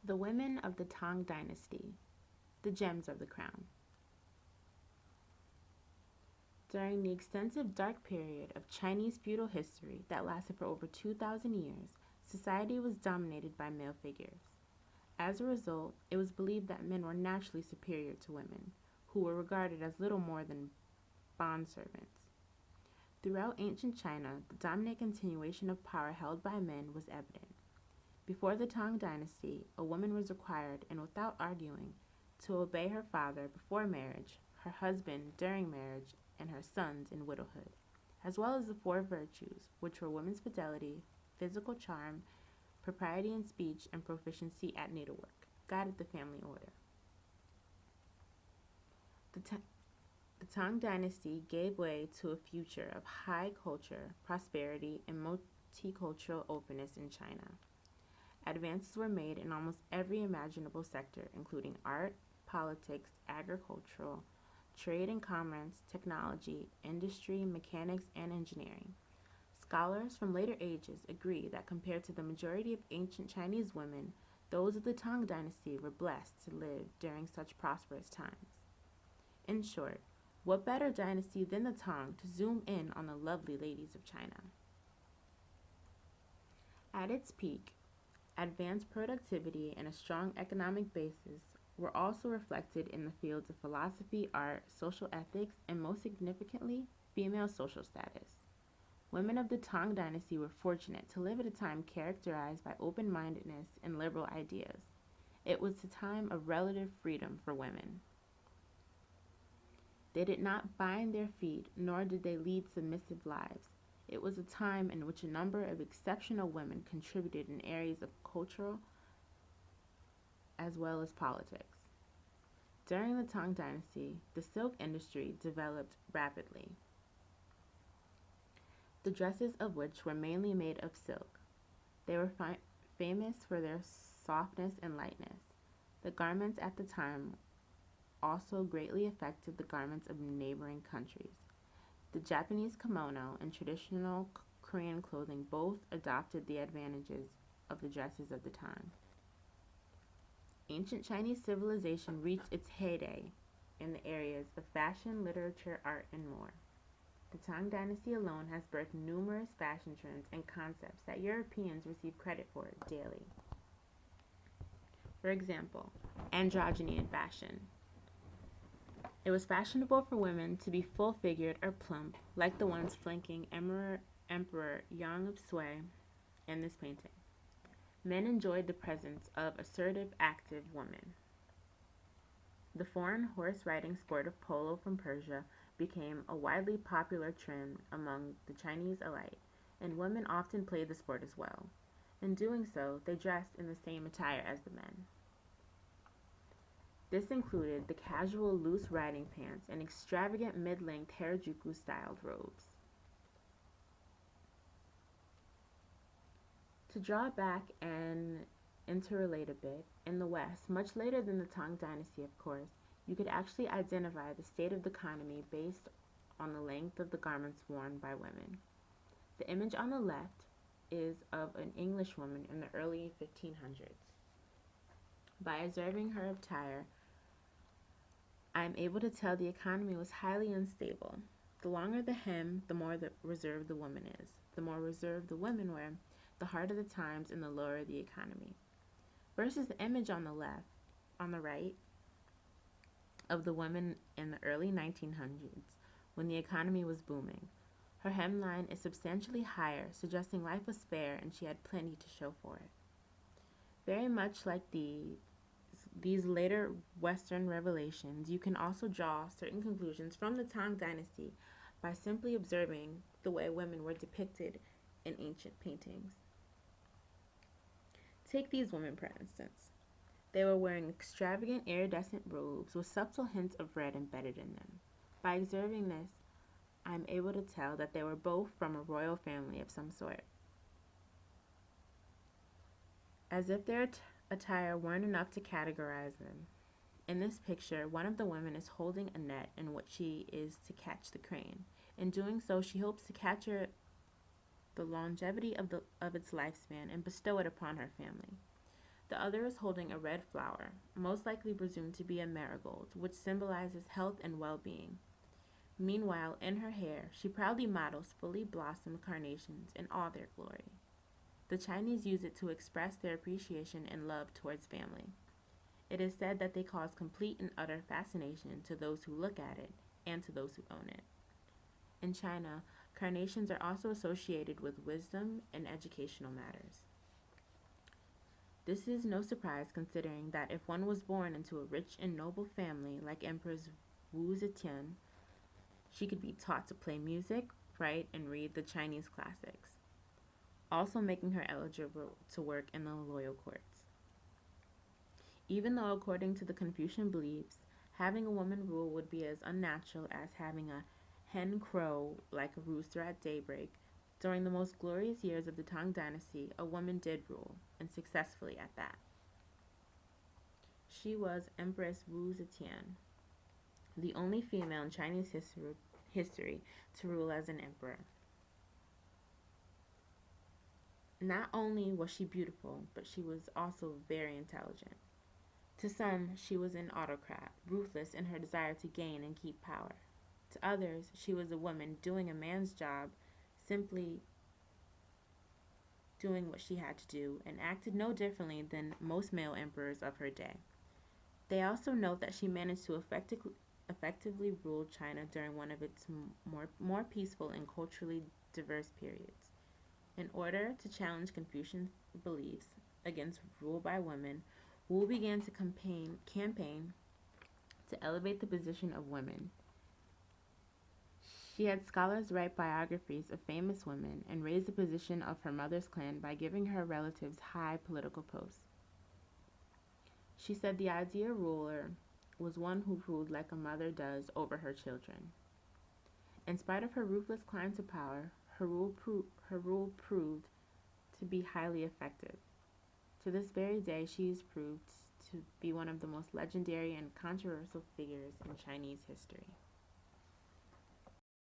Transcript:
The women of the Tang Dynasty, the gems of the crown. During the extensive dark period of Chinese feudal history that lasted for over 2,000 years, society was dominated by male figures. As a result, it was believed that men were naturally superior to women, who were regarded as little more than bondservants. Throughout ancient China, the dominant continuation of power held by men was evident. Before the Tang Dynasty, a woman was required, and without arguing, to obey her father before marriage, her husband during marriage, and her sons in widowhood, as well as the four virtues, which were woman's fidelity, physical charm, propriety in speech, and proficiency at needlework, guided the family order. The, the Tang Dynasty gave way to a future of high culture, prosperity, and multicultural openness in China. Advances were made in almost every imaginable sector, including art, politics, agricultural, trade and commerce, technology, industry, mechanics, and engineering. Scholars from later ages agree that compared to the majority of ancient Chinese women, those of the Tang Dynasty were blessed to live during such prosperous times. In short, what better dynasty than the Tang to zoom in on the lovely ladies of China? At its peak, advanced productivity and a strong economic basis were also reflected in the fields of philosophy, art, social ethics, and most significantly, female social status. Women of the Tang Dynasty were fortunate to live at a time characterized by open mindedness and liberal ideas. It was a time of relative freedom for women. They did not bind their feet, nor did they lead submissive lives. It was a time in which a number of exceptional women contributed in areas of cultural as well as politics. During the Tang Dynasty, the silk industry developed rapidly, the dresses of which were mainly made of silk. They were famous for their softness and lightness. The garments at the time also greatly affected the garments of neighboring countries. The Japanese kimono and traditional Korean clothing both adopted the advantages of the dresses of the time. Ancient Chinese civilization reached its heyday in the areas of fashion, literature, art, and more. The Tang Dynasty alone has birthed numerous fashion trends and concepts that Europeans receive credit for daily. For example, androgyny in fashion. It was fashionable for women to be full-figured or plump, like the ones flanking Emperor Yang of Sui in this painting. Men enjoyed the presence of assertive, active women. The foreign horse riding sport of polo from Persia became a widely popular trend among the Chinese elite, and women often played the sport as well. In doing so, they dressed in the same attire as the men. This included the casual loose riding pants and extravagant mid-length Harajuku-styled robes. To draw back and interrelate a bit, in the West, much later than the Tang Dynasty, of course, you could actually identify the state of the economy based on the length of the garments worn by women. The image on the left is of an English woman in the early 1500s. By observing her attire, I am able to tell the economy was highly unstable. The longer the hem, the more reserved the woman is. The more reserved the women were, the harder the times and the lower the economy. Versus the image on the right, of the woman in the early 1900s, when the economy was booming. Her hemline is substantially higher, suggesting life was fair and she had plenty to show for it. Very much like these later Western revelations, you can also draw certain conclusions from the Tang Dynasty by simply observing the way women were depicted in ancient paintings. Take these women, for instance. They were wearing extravagant iridescent robes with subtle hints of red embedded in them. By observing this, I am able to tell that they were both from a royal family of some sort. As if their attire weren't enough to categorize them. In this picture, one of the women is holding a net in which she is to catch the crane. In doing so, she hopes to capture the longevity of its lifespan and bestow it upon her family. The other is holding a red flower, most likely presumed to be a marigold, which symbolizes health and well being. Meanwhile, in her hair, she proudly models fully blossomed carnations in all their glory. The Chinese use it to express their appreciation and love towards family. It is said that they cause complete and utter fascination to those who look at it and to those who own it. In China, carnations are also associated with wisdom and educational matters. This is no surprise considering that if one was born into a rich and noble family like Empress Wu Zetian, she could be taught to play music, write, and read the Chinese classics, also making her eligible to work in the royal courts. Even though, according to the Confucian beliefs, having a woman rule would be as unnatural as having a hen crow like a rooster at daybreak, during the most glorious years of the Tang Dynasty, a woman did rule, and successfully at that. She was Empress Wu Zetian, the only female in Chinese history to rule as an emperor. Not only was she beautiful, but she was also very intelligent. To some, she was an autocrat, ruthless in her desire to gain and keep power. To others, she was a woman doing a man's job, simply doing what she had to do, and acted no differently than most male emperors of her day. They also note that she managed to effectively rule China during one of its more peaceful and culturally diverse periods. In order to challenge Confucian beliefs against rule by women, Wu began to campaign to elevate the position of women. She had scholars write biographies of famous women and raised the position of her mother's clan by giving her relatives high political posts. She said the ideal ruler was one who ruled like a mother does over her children. In spite of her ruthless climb to power, her rule proved to be highly effective. To this very day, she is proved to be one of the most legendary and controversial figures in Chinese history.